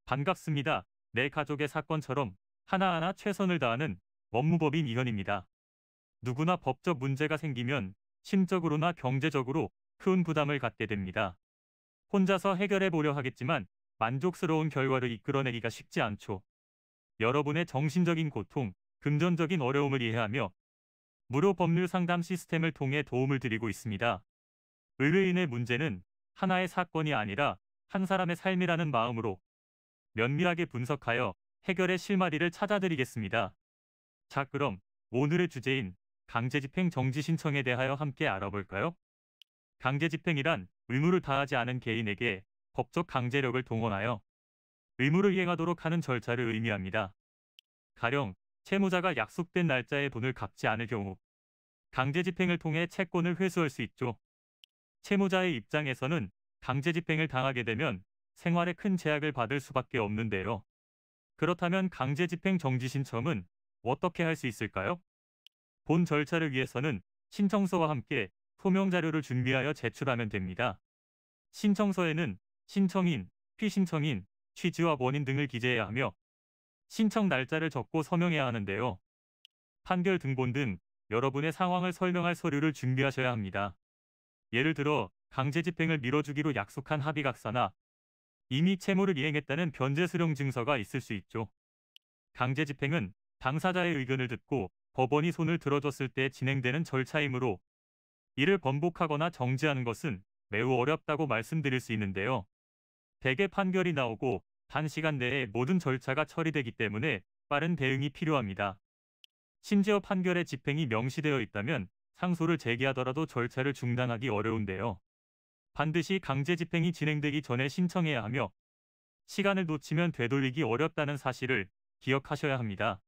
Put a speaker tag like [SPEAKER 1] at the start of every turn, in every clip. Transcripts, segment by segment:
[SPEAKER 1] 반갑습니다. 내 가족의 사건처럼 하나하나 최선을 다하는 법무법인 이현입니다. 누구나 법적 문제가 생기면 심적으로나 경제적으로 큰 부담을 갖게 됩니다. 혼자서 해결해 보려 하겠지만 만족스러운 결과를 이끌어내기가 쉽지 않죠. 여러분의 정신적인 고통, 금전적인 어려움을 이해하며 무료 법률 상담 시스템을 통해 도움을 드리고 있습니다. 의뢰인의 문제는 하나의 사건이 아니라 한 사람의 삶이라는 마음으로 면밀하게 분석하여 해결의 실마리를 찾아드리겠습니다. 자, 그럼 오늘의 주제인 강제집행 정지 신청에 대하여 함께 알아볼까요? 강제집행이란 의무를 다하지 않은 개인에게 법적 강제력을 동원하여 의무를 이행하도록 하는 절차를 의미합니다. 가령 채무자가 약속된 날짜에 돈을 갚지 않을 경우 강제집행을 통해 채권을 회수할 수 있죠. 채무자의 입장에서는 강제집행을 당하게 되면 생활에 큰 제약을 받을 수밖에 없는데요. 그렇다면 강제집행 정지 신청은 어떻게 할 수 있을까요? 본 절차를 위해서는 신청서와 함께 소명 자료를 준비하여 제출하면 됩니다. 신청서에는 신청인, 피신청인, 취지와 원인 등을 기재해야 하며 신청 날짜를 적고 서명해야 하는데요. 판결 등본 등 여러분의 상황을 설명할 서류를 준비하셔야 합니다. 예를 들어 강제집행을 미뤄주기로 약속한 합의각서나 이미 채무를 이행했다는 변제 수령 증서가 있을 수 있죠. 강제집행은 당사자의 의견을 듣고 법원이 손을 들어줬을 때 진행되는 절차이므로 이를 번복하거나 정지하는 것은 매우 어렵다고 말씀드릴 수 있는데요. 대개 판결이 나오고 단시간 내에 모든 절차가 처리되기 때문에 빠른 대응이 필요합니다. 심지어 판결의 집행이 명시되어 있다면 상소를 제기하더라도 절차를 중단하기 어려운데요. 반드시 강제집행이 진행되기 전에 신청해야 하며 시간을 놓치면 되돌리기 어렵다는 사실을 기억하셔야 합니다.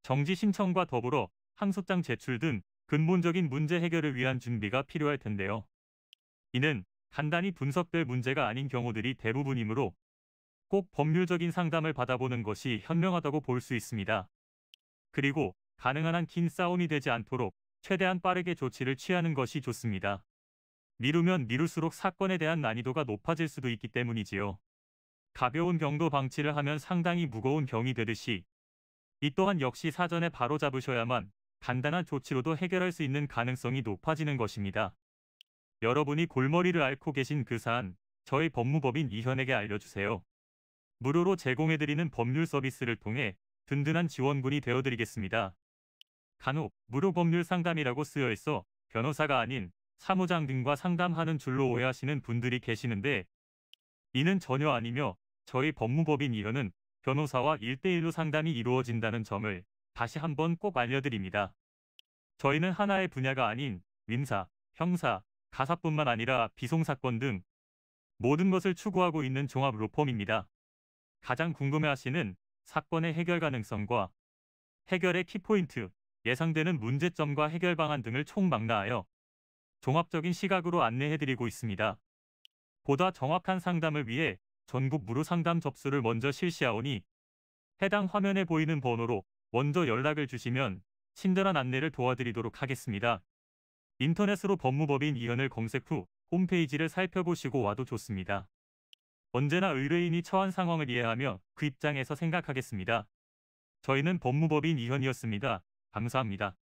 [SPEAKER 1] 정지 신청과 더불어 항소장 제출 등 근본적인 문제 해결을 위한 준비가 필요할 텐데요. 이는 간단히 분석될 문제가 아닌 경우들이 대부분이므로 꼭 법률적인 상담을 받아보는 것이 현명하다고 볼 수 있습니다. 그리고 가능한 한 긴 싸움이 되지 않도록 최대한 빠르게 조치를 취하는 것이 좋습니다. 미루면 미룰수록 사건에 대한 난이도가 높아질 수도 있기 때문이지요. 가벼운 병도 방치를 하면 상당히 무거운 병이 되듯이 이 또한 역시 사전에 바로잡으셔야만 간단한 조치로도 해결할 수 있는 가능성이 높아지는 것입니다. 여러분이 골머리를 앓고 계신 그 사안, 저희 법무법인 이현에게 알려주세요. 무료로 제공해드리는 법률 서비스를 통해 든든한 지원군이 되어드리겠습니다. 간혹 무료 법률 상담이라고 쓰여 있어 변호사가 아닌 사무장 등과 상담하는 줄로 오해하시는 분들이 계시는데 이는 전혀 아니며 저희 법무법인 이현은 변호사와 1대1로 상담이 이루어진다는 점을 다시 한번 꼭 알려드립니다. 저희는 하나의 분야가 아닌 민사, 형사, 가사뿐만 아니라 비송사건 등 모든 것을 추구하고 있는 종합 로펌입니다. 가장 궁금해하시는 사건의 해결 가능성과 해결의 키포인트, 예상되는 문제점과 해결 방안 등을 총망라하여 종합적인 시각으로 안내해드리고 있습니다. 보다 정확한 상담을 위해 전국 무료 상담 접수를 먼저 실시하오니 해당 화면에 보이는 번호로 먼저 연락을 주시면 친절한 안내를 도와드리도록 하겠습니다. 인터넷으로 법무법인 이현을 검색 후 홈페이지를 살펴보시고 와도 좋습니다. 언제나 의뢰인이 처한 상황을 이해하며 그 입장에서 생각하겠습니다. 저희는 법무법인 이현이었습니다. 감사합니다.